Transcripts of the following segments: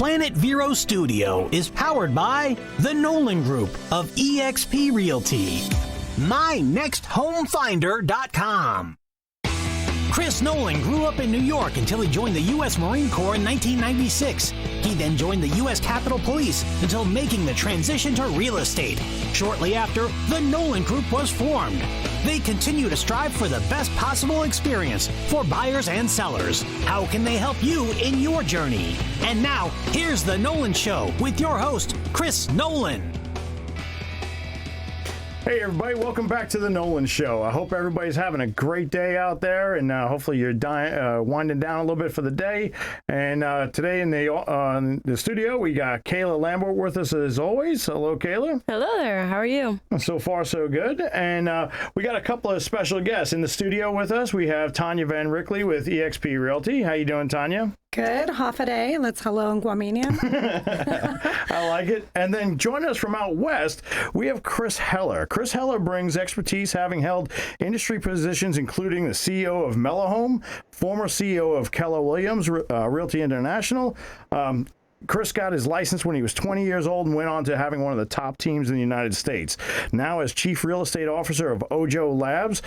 Planet Vero Studio is powered by the Nolan Group of eXp Realty. MyNextHomeFinder.com. Chris Nolan grew up in New York until he joined the U.S. Marine Corps in 1996. He then joined the U.S. Capitol Police until making the transition to real estate. Shortly after, the Nolan Group was formed. They continue to strive for the best possible experience for buyers and sellers. How can they help you in your journey? And now, here's the Nolan Show with your host, Chris Nolan. Hey everybody, welcome back to the Nolan Show. I hope everybody's having a great day out there, and hopefully you're winding down a little bit for the day. And today in the studio, we got Kayla Lambert with us as always. Hello, Kayla. Hello there. How are you? So far, so good. And we got a couple of special guests in the studio with us. We have Tanya Van Rickley with eXp Realty. How you doing, Tanya? Good. Half a day. Let's hello in Guamanian. I like it. And then joining us from out west, we have Chris Heller. Chris Heller brings expertise, having held industry positions including the CEO of Mellow Home, former CEO of Keller Williams, Realty International. Chris got his license when he was 20 years old and went on to having one of the top teams in the United States. Now, as Chief Real Estate Officer of Ojo Labs,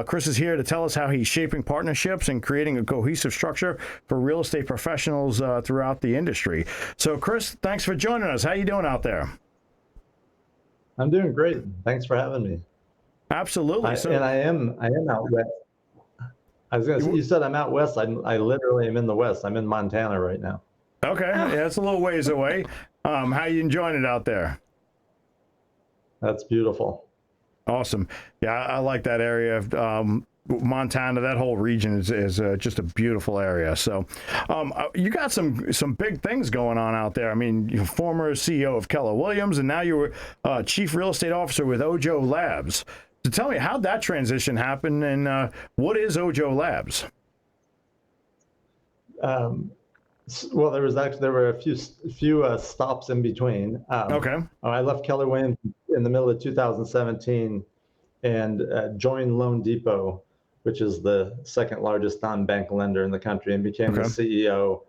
Chris is here to tell us how he's shaping partnerships and creating a cohesive structure for real estate professionals throughout the industry. So, Chris, thanks for joining us. How you doing out there? I'm doing great. Thanks for having me. Absolutely. I am out west. I was going to say, you said I'm out west. I literally am in the west. I'm in Montana right now. Okay, yeah, it's a little ways away. How you enjoying it out there? That's beautiful. Awesome. Yeah, I like that area of Montana. That whole region is just a beautiful area. So you got some big things going on out there. I mean, you're former CEO of Keller Williams, and now you're Chief Real Estate Officer with Ojo Labs. So tell me, how'd that transition happen, and what is Ojo Labs? Well, there were a few stops in between. Okay. I left Keller Williams in the middle of 2017 and joined Loan Depot, which is the second largest non-bank lender in the country, and became the CEO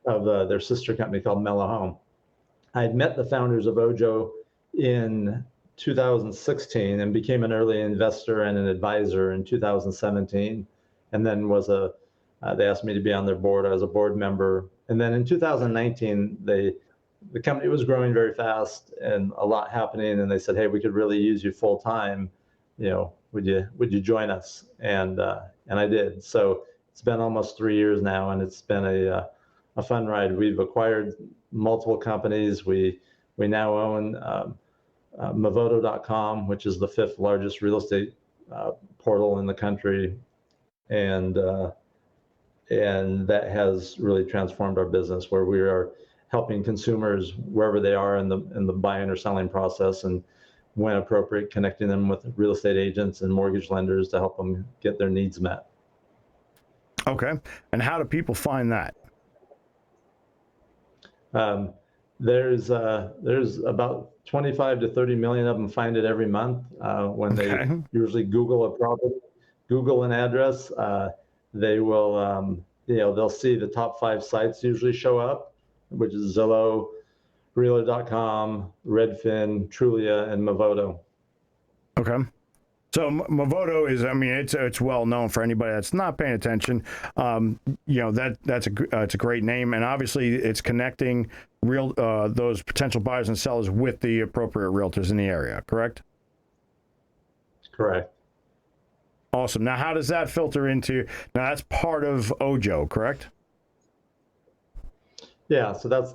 of their sister company called Mellow Home. I had met the founders of Ojo in 2016 and became an early investor and an advisor in 2017, and then they asked me to be on their board. I was a board member. And then in 2019, the company was growing very fast and a lot happening. And they said, hey, we could really use you full time. Would you join us? And I did. So it's been almost 3 years now, and it's been a fun ride. We've acquired multiple companies. We now own Movoto.com, which is the 5th largest real estate portal in the country. And that has really transformed our business, where we are helping consumers wherever they are in the buying or selling process, and when appropriate, connecting them with real estate agents and mortgage lenders to help them get their needs met. Okay. And how do people find that? There's about 25 to 30 million of them find it every month when they usually Google a property, Google an address. They will, they'll see the top 5 sites usually show up, which is Zillow, Realtor.com, Redfin, Trulia, and Movoto. Okay. So Movoto is, it's well known for anybody that's not paying attention. It's a great name, and obviously it's connecting those potential buyers and sellers with the appropriate realtors in the area. Correct? Correct. Awesome. Now, how does that filter into? Now, that's part of Ojo, correct? Yeah. So that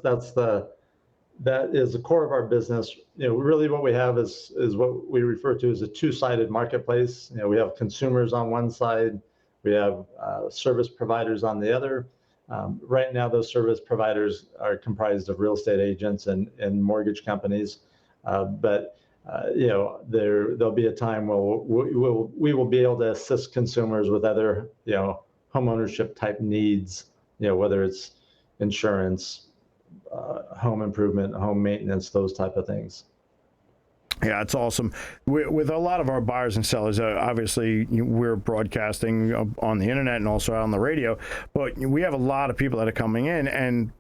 is the core of our business. Really, what we have is what we refer to as a two-sided marketplace. We have consumers on one side, we have service providers on the other. Right now, those service providers are comprised of real estate agents and mortgage companies, but there'll be a time where we will be able to assist consumers with other, home ownership type needs, whether it's insurance, home improvement, home maintenance, those type of things. Yeah, it's awesome. With a lot of our buyers and sellers, obviously we're broadcasting on the internet and also on the radio, but we have a lot of people that are coming in, and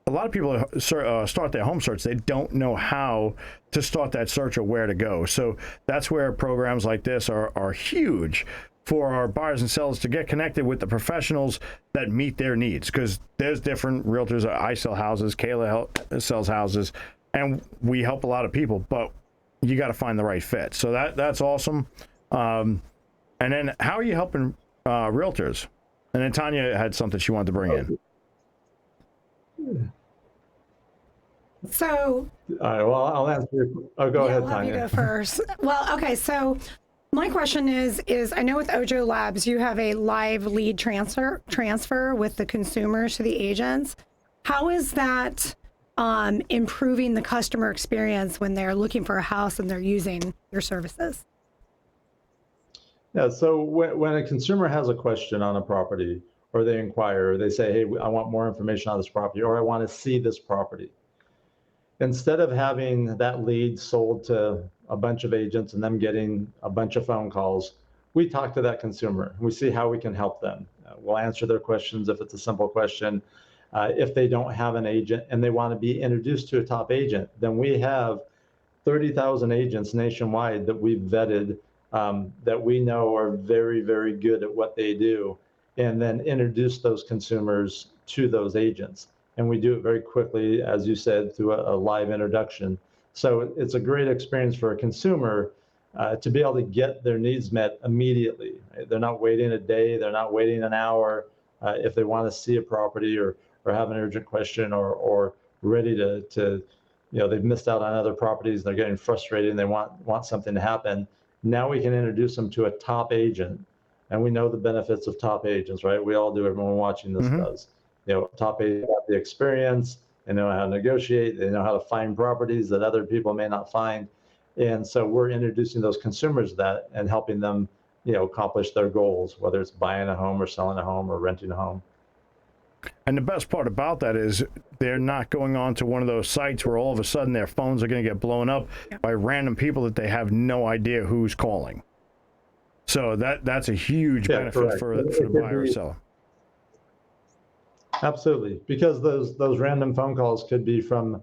a lot of people start their home search. They don't know how to start that search or where to go. So that's where programs like this are huge for our buyers and sellers to get connected with the professionals that meet their needs. Because there's different realtors. I sell houses, Kayla sells houses, and we help a lot of people, but you got to find the right fit. So that's awesome. And then how are you helping realtors? And then Tanya had something she wanted to bring in. So, all right, well, I'll answer. Oh, go ahead, I'll have Tanya. you go first. Well, okay. So, my question is I know with Ojo Labs you have a live lead transfer with the consumers to the agents. How is that improving the customer experience when they're looking for a house and they're using your services? Yeah, so when a consumer has a question on a property, or they inquire, or they say, hey, I want more information on this property, or I want to see this property. Instead of having that lead sold to a bunch of agents and them getting a bunch of phone calls, we talk to that consumer. We see how we can help them. We'll answer their questions if it's a simple question. If they don't have an agent and they want to be introduced to a top agent, then we have 30,000 agents nationwide that we've vetted, that we know are very, very good at what they do, and then introduce those consumers to those agents. And we do it very quickly, as you said, through a live introduction. So it's a great experience for a consumer to be able to get their needs met immediately. Right? They're not waiting a day, they're not waiting an hour if they want to see a property or have an urgent question or ready to they've missed out on other properties, they're getting frustrated and they want something to happen. Now we can introduce them to a top agent, and we know the benefits of top agents, right? We all do, everyone watching this does. Top agents have the experience, they know how to negotiate, they know how to find properties that other people may not find. And so we're introducing those consumers to that and helping them, accomplish their goals, whether it's buying a home or selling a home or renting a home. And the best part about that is they're not going on to one of those sites where all of a sudden their phones are going to get blown up by random people that they have no idea who's calling. So that's a huge benefit for the buyer or seller. Absolutely, because those random phone calls could be from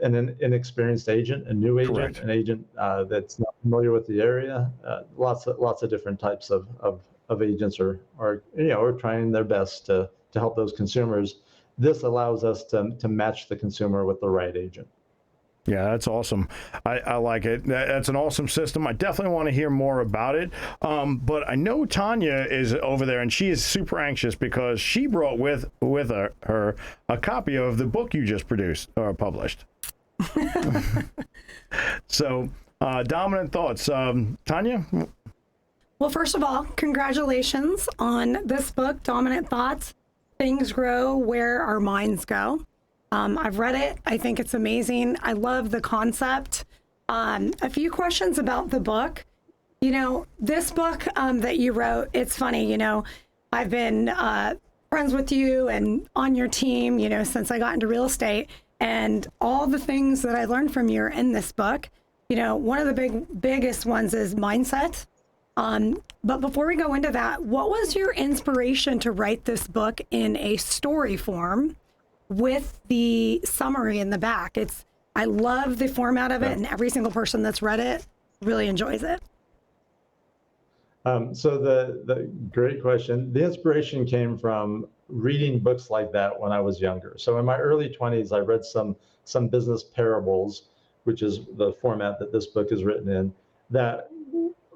an inexperienced agent, a new agent, Correct. An agent that's not familiar with the area. Lots of different types of agents are trying their best to help those consumers. This allows us to match the consumer with the right agent. Yeah, that's awesome. I like it. That's an awesome system. I definitely want to hear more about it. But I know Tanya is over there, and she is super anxious because she brought with her a copy of the book you just produced or published. So, dominant thoughts. Tanya? Well, first of all, congratulations on this book, Dominant Thoughts. Things grow where our minds go. I've read it. I think it's amazing. I love the concept. A few questions about the book. This book that you wrote, it's funny, I've been friends with you and on your team, since I got into real estate, and all the things that I learned from you are in this book. One of the biggest ones is mindset. But before we go into that, what was your inspiration to write this book in a story form with the summary in the back? I love the format of it, and every single person that's read it really enjoys it. So the great question. The inspiration came from reading books like that when I was younger. So in my early 20s, I read some business parables, which is the format that this book is written in, that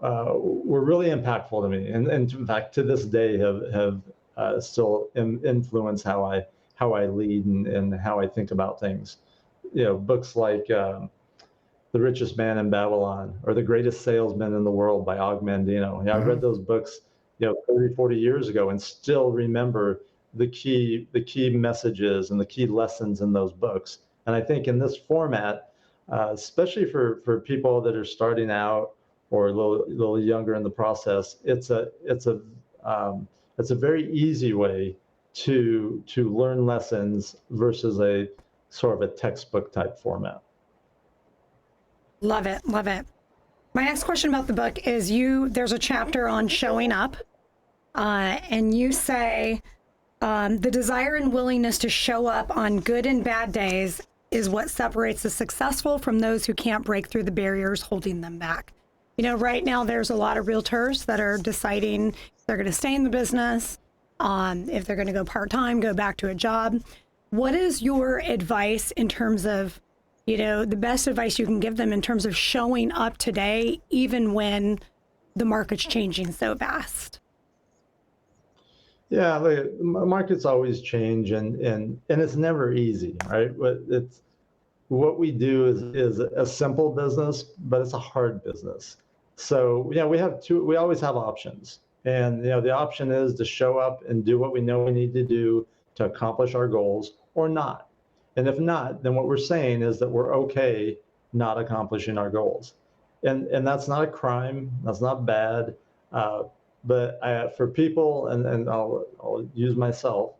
were really impactful to me, and in fact to this day have still influence how I lead and how I think about things. Books like The Richest Man in Babylon or The Greatest Salesman in the World by Og Mandino. I read those books 30, 40 years ago and still remember the key messages and the key lessons in those books. And I think in this format, especially for people that are starting out or a little younger in the process, it's a very easy way to learn lessons versus a sort of a textbook type format. Love it. Love it. My next question about the book is there's a chapter on showing up, and you say, The desire and willingness to show up on good and bad days is what separates the successful from those who can't break through the barriers holding them back. You know, right now there's a lot of realtors that are deciding if they're going to stay in the business, if they're going to go part-time, go back to a job. What is your advice in terms of, you know, the best advice you can give them in terms of showing up today, even when the market's changing so fast? Yeah, the markets always change, and it's never easy, right? It's what we do is a simple business, but it's a hard business. So yeah, we always have options, and you know the option is to show up and do what we know we need to do to accomplish our goals, or not. And if not, then what we're saying is that we're okay not accomplishing our goals, and that's not a crime. That's not bad. But for people, and I'll use myself,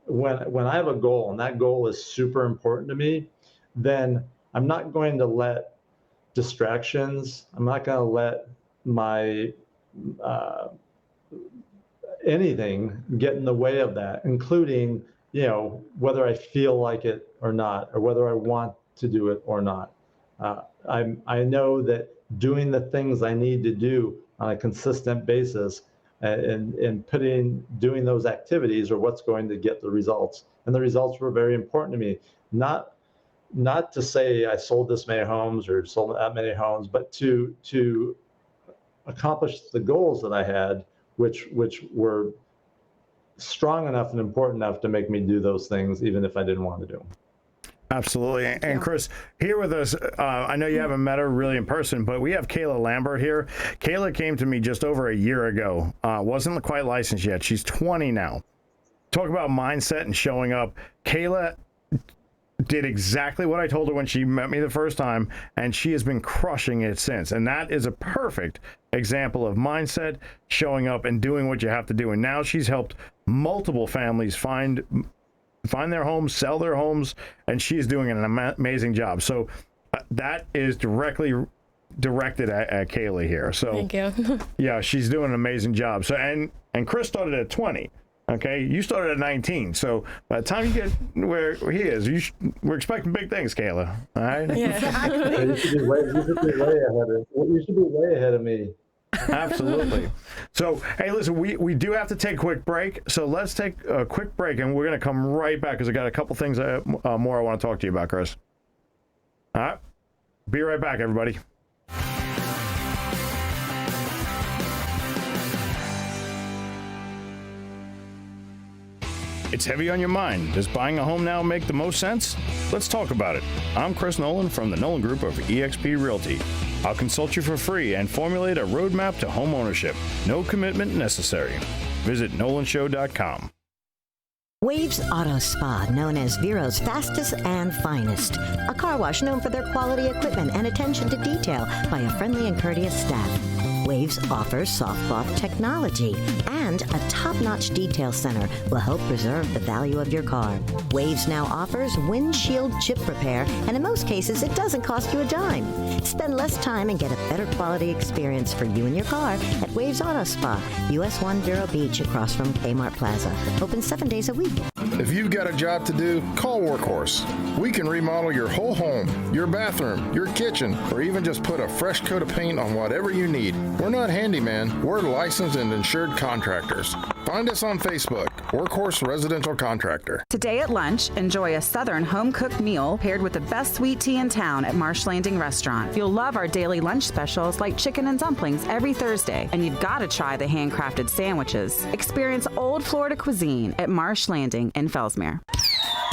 when I have a goal and that goal is super important to me, then I'm not going to let distractions, I'm not going to let my anything get in the way of that, including, you know, whether I feel like it or not, or whether I want to do it or not. I know that doing the things I need to do on a consistent basis and doing those activities are what's going to get the results. And the results were very important to me. Not to say I sold this many homes or sold that many homes, but to accomplish the goals that I had, which were strong enough and important enough to make me do those things, even if I didn't want to do them. Absolutely. And Chris, here with us, I know you haven't met her really in person, but we have Kayla Lambert here. Kayla came to me just over a year ago. Wasn't quite licensed yet. She's 20 now. Talk about mindset and showing up. Kayla did exactly what I told her when she met me the first time, and she has been crushing it since. And that is a perfect example of mindset, showing up and doing what you have to do. And now she's helped multiple families find their homes, sell their homes, and she's doing an amazing job. So that is directly directed at Kayla here. So thank you. Yeah, she's doing an amazing job. So and Chris started at 20. Okay, you started at 19. So by the time you get where he is, we're expecting big things, Kayla. All right. Yeah. You should be way ahead of me. Absolutely. So, hey, listen, we do have to take a quick break. So let's take a quick break, and we're going to come right back because I got a couple things more I want to talk to you about, Chris. All right. Be right back, everybody. It's heavy on your mind. Does buying a home now make the most sense? Let's talk about it. I'm Chris Nolan from the Nolan Group of eXp Realty. I'll consult you for free and formulate a roadmap to home ownership. No commitment necessary. Visit nolanshow.com. Waves Auto Spa, known as Vero's fastest and finest. A car wash known for their quality equipment and attention to detail by a friendly and courteous staff. Waves offers soft cloth technology, and a top-notch detail center will help preserve the value of your car. Waves now offers windshield chip repair, and in most cases, it doesn't cost you a dime. Spend less time and get a better quality experience for you and your car at Waves Auto Spa, US 1 Vero Beach, across from Kmart Plaza. Open 7 days a week. If you've got a job to do, call Workhorse. We can remodel your whole home, your bathroom, your kitchen, or even just put a fresh coat of paint on whatever you need. We're not handyman, we're licensed and insured contractors. Find us on Facebook, Workhorse Residential Contractor. Today at lunch, enjoy a Southern home-cooked meal paired with the best sweet tea in town at Marsh Landing Restaurant. You'll love our daily lunch specials like chicken and dumplings every Thursday, and you've got to try the handcrafted sandwiches. Experience old Florida cuisine at Marsh Landing in Fellsmere.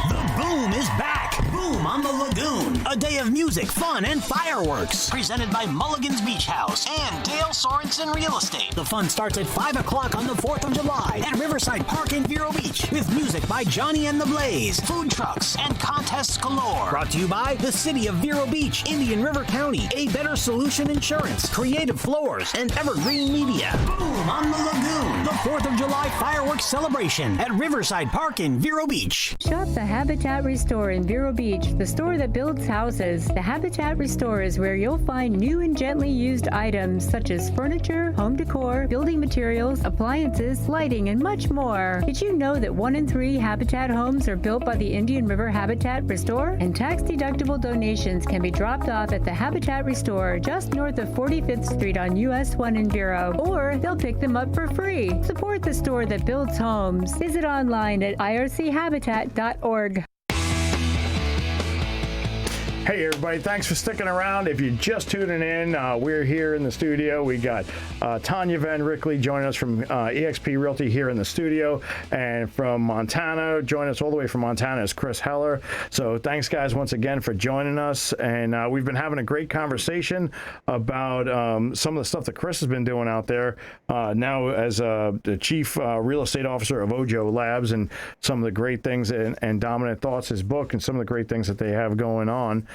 The Boom is back. Boom on the Lagoon. A day of music, fun, and fireworks. Presented by Mulligan's Beach House and Dale Sorensen Real Estate. The fun starts at 5 o'clock on the 4th of July at Riverside Park in Vero Beach. With music by Johnny and the Blaze, food trucks, and contests galore. Brought to you by the City of Vero Beach, Indian River County, A Better Solution Insurance, Creative Floors, and Evergreen Media. Boom on the Lagoon. The 4th of July fireworks celebration at Riverside Park in Vero Beach. Shop the Habitat Restore in Vero Beach Beach, the store that builds houses. The Habitat Restore is where you'll find new and gently used items such as furniture, home decor, building materials, appliances, lighting, and much more. Did you know that 1 in 3 Habitat homes are built by the Indian River Habitat Restore? And tax-deductible donations can be dropped off at the Habitat Restore just north of 45th Street on US 1 in Vero, or they'll pick them up for free. Support the store that builds homes. Visit online at irchabitat.org. Hey everybody, thanks for sticking around. If you're just tuning in, we're here in the studio. We got Tanya Van Rickley joining us from eXp Realty here in the studio, and from Montana, joining us all the way from Montana is Chris Heller. So thanks guys once again for joining us, and we've been having a great conversation about some of the stuff that Chris has been doing out there now as the Chief Real Estate Officer of Ojo Labs, and some of the great things, and Dominant Thoughts, his book, and some of the great things that they have going on.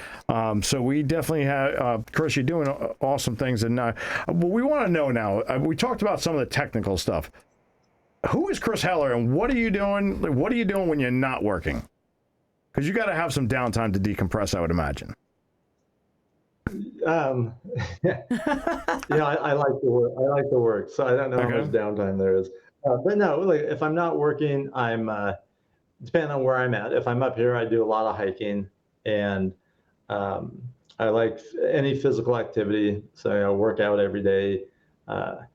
So we definitely have, Chris, you're doing awesome things. And we want to know now, we talked about some of the technical stuff. Who is Chris Heller, and what are you doing? What are you doing when you're not working? Because you got to have some downtime to decompress, I would imagine. I like the work. I like the work. So I don't know how much downtime there is. But no, like if I'm not working, I'm, depending on where I'm at. If I'm up here, I do a lot of hiking, and I like any physical activity, so I work out every day. I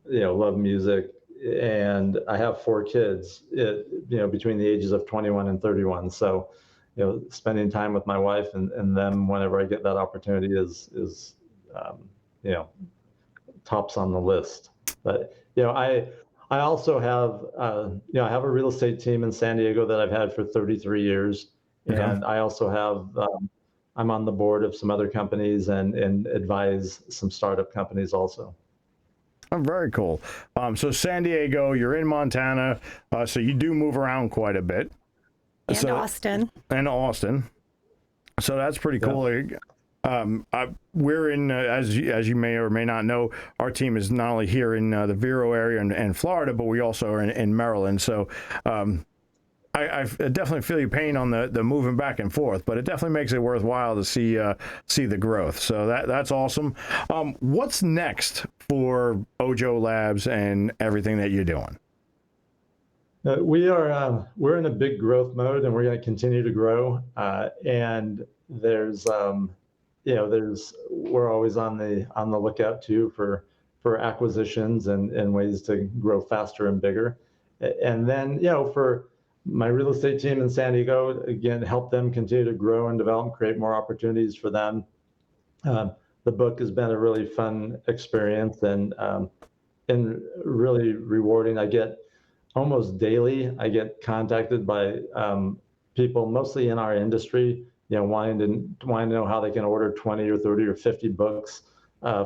love music, and I have 4 kids, between the ages of 21 and 31. So, spending time with my wife and them whenever I get that opportunity is tops on the list. But, I also have, I have a real estate team in San Diego that I've had for 33 years. And I also have, I'm on the board of some other companies and advise some startup companies also. Oh, very cool. So San Diego, you're in Montana, so you do move around quite a bit. And Austin. And Austin. So that's pretty cool. We're in, as you may or may not know, our team is not only here in the Vero area and Florida, but we also are in Maryland. So I definitely feel your pain on the moving back and forth, but it definitely makes it worthwhile to see the growth. So that's awesome. What's next for Ojo Labs and everything that you're doing? We're in a big growth mode, and we're going to continue to grow. And there's we're always on the lookout too for acquisitions and ways to grow faster and bigger. And then for my real estate team in San Diego, again, help them continue to grow and develop, create more opportunities for them. The book has been a really fun experience and really rewarding. I get almost daily, I get contacted by people, mostly in our industry, wanting to know how they can order 20 or 30 or 50 books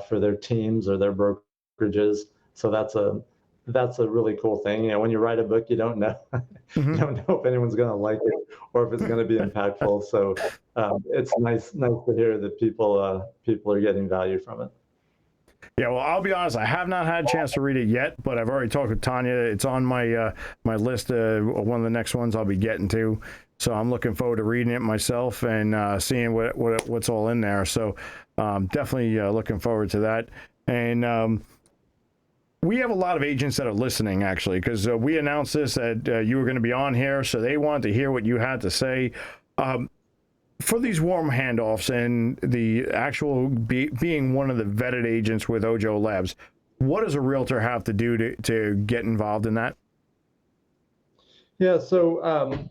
for their teams or their brokerages. So that's a really cool thing. when you write a book, you don't know, you don't know if anyone's going to like it or if it's going to be impactful. So it's nice to hear that people are getting value from it. Yeah, well, I'll be honest, I have not had a chance to read it yet, but I've already talked with Tanya. It's on my my list of one of the next ones I'll be getting to. So I'm looking forward to reading it myself and seeing what's all in there. So definitely looking forward to that. And we have a lot of agents that are listening, actually, because we announced this that you were going to be on here, so they wanted to hear what you had to say. For these warm handoffs and the actual being one of the vetted agents with Ojo Labs, what does a realtor have to do to get involved in that? Yeah, so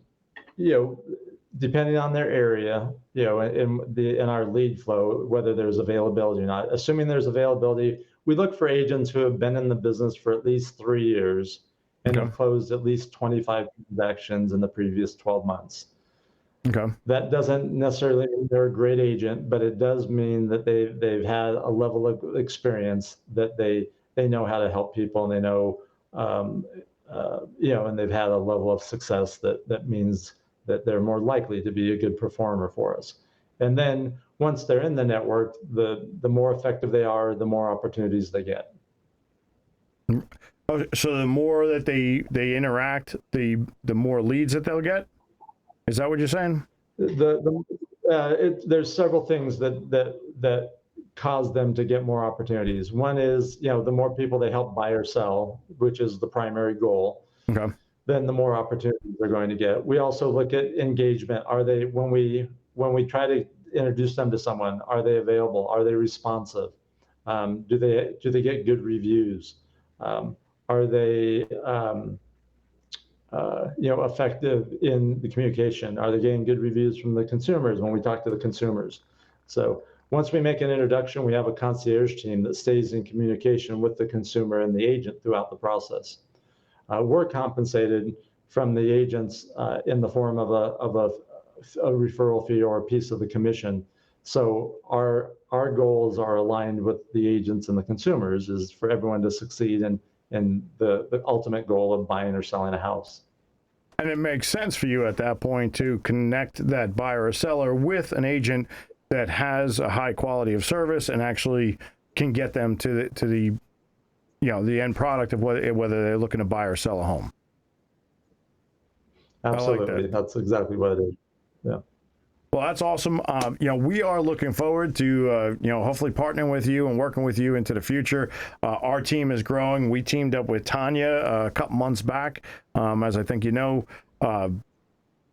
depending on their area, in our lead flow, whether there's availability or not, assuming there's availability, we look for agents who have been in the business for at least 3 years and have closed at least 25 transactions in the previous 12 months. Okay. That doesn't necessarily mean they're a great agent, but it does mean that they've had a level of experience that they know how to help people, and they know, and they've had a level of success that means that they're more likely to be a good performer for us. And then once they're in the network, the more effective they are, the more opportunities they get. So the more that they interact, the more leads that they'll get? Is that what you're saying? There's several things that cause them to get more opportunities. One is, the more people they help buy or sell, which is the primary goal, Okay. then the more opportunities they're going to get. We also look at engagement. Are they, when we try to introduce them to someone, are they available? Are they responsive? Do they get good reviews? Are they effective in the communication? Are they getting good reviews from the consumers when we talk to the consumers? So once we make an introduction, we have a concierge team that stays in communication with the consumer and the agent throughout the process. We're compensated from the agents in the form of a referral fee or a piece of the commission. So our goals are aligned with the agents and the consumers, is for everyone to succeed in the ultimate goal of buying or selling a house. And it makes sense for you at that point to connect that buyer or seller with an agent that has a high quality of service and actually can get them to the the end product of whether they're looking to buy or sell a home. Absolutely. I like that. That's exactly what it is. Yeah. Well, that's awesome. We are looking forward to, hopefully partnering with you and working with you into the future. Our team is growing. We teamed up with Tanya a couple months back. As I think you know,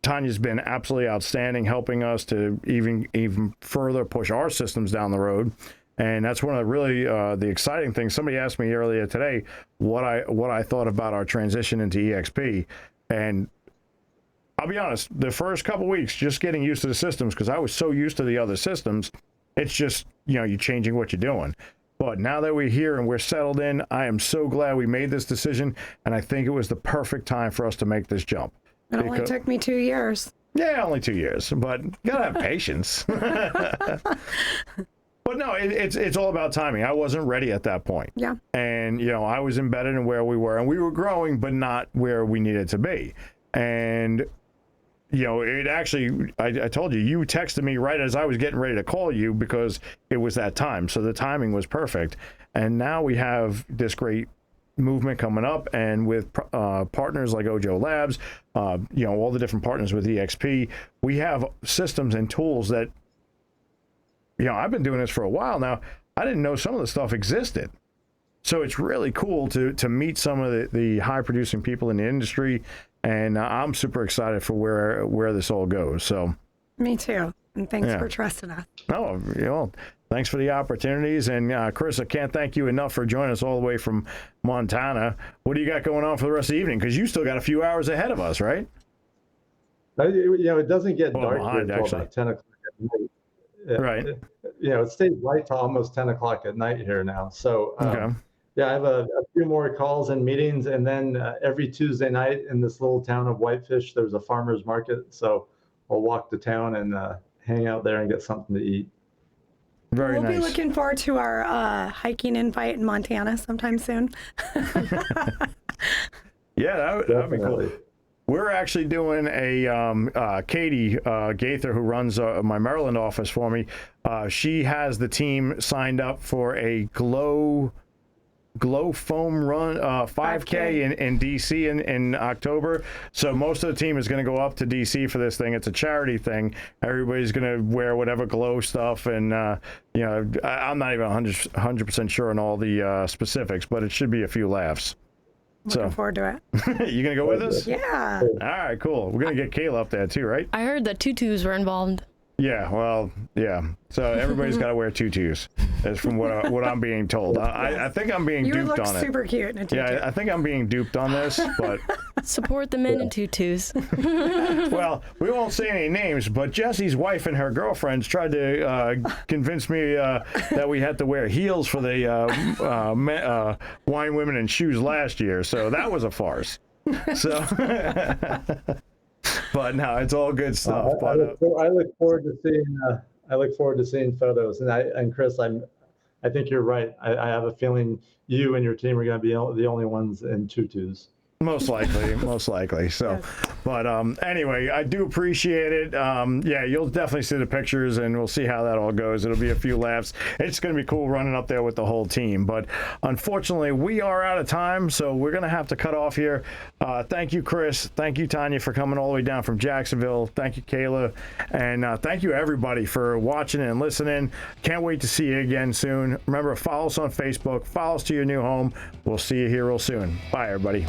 Tanya's been absolutely outstanding, helping us to even further push our systems down the road. And that's one of the really the exciting things. Somebody asked me earlier today what I thought about our transition into EXP, and I'll be honest, the first couple weeks, just getting used to the systems, because I was so used to the other systems, it's just, you're changing what you're doing. But now that we're here and we're settled in, I am so glad we made this decision, and I think it was the perfect time for us to make this jump. It only took me 2 years. Yeah, only 2 years, but you gotta have patience. But no, it's all about timing. I wasn't ready at that point. Yeah. And, I was embedded in where we were, and we were growing, but not where we needed to be. And it actually, I told you, you texted me right as I was getting ready to call you because it was that time. So the timing was perfect. And now we have this great movement coming up, and with partners like Ojo Labs, all the different partners with EXP, we have systems and tools that, I've been doing this for a while now. I didn't know some of the stuff existed. So it's really cool to meet some of the high producing people in the industry, and I'm super excited for where this all goes. So me too, and thanks for trusting us. Oh, thanks for the opportunities, and Chris, I can't thank you enough for joining us all the way from Montana. What do you got going on for the rest of the evening? Because you still got a few hours ahead of us, right? It doesn't get dark behind, here until about 10 o'clock at night. Right. It stays light till almost 10 o'clock at night here now. So, okay. I have a few more calls and meetings, and then every Tuesday night in this little town of Whitefish, there's a farmer's market. So I'll walk to town and hang out there and get something to eat. Very nice. We'll be looking forward to our hiking invite in Montana sometime soon. Yeah, that'd be cool. We're actually doing a Katie Gaither, who runs my Maryland office for me. She has the team signed up for a glow foam run 5K in DC in October. So most of the team is going to go up to DC for this thing. It's a charity thing. Everybody's going to wear whatever glow stuff, and I'm not even 100% sure on all the specifics, but it should be a few laughs. Looking forward to it. You gonna go with us? Yeah. All right, cool. We're gonna get Kayla up there too, right? I heard that tutus were involved. Yeah, well, yeah. So everybody's got to wear tutus, is from what I'm being told. I think I'm being duped on it. You look super cute in a tutu. Yeah, I think I'm being duped on this, but support the men in tutus. Well, we won't say any names, but Jesse's wife and her girlfriends tried to convince me that we had to wear heels for the wine, women, and shoes last year. So that was a farce. So. But no, it's all good stuff. I look forward to seeing photos. And Chris, I think you're right. I have a feeling you and your team are going to be the only ones in tutus. Most likely. So, but anyway, I do appreciate it. Yeah, you'll definitely see the pictures, and we'll see how that all goes. It'll be a few laughs. It's going to be cool running up there with the whole team. But unfortunately, we are out of time, so we're going to have to cut off here. Thank you, Chris. Thank you, Tanya, for coming all the way down from Jacksonville. Thank you, Kayla. And thank you, everybody, for watching and listening. Can't wait to see you again soon. Remember, follow us on Facebook. Follow us to your new home. We'll see you here real soon. Bye, everybody.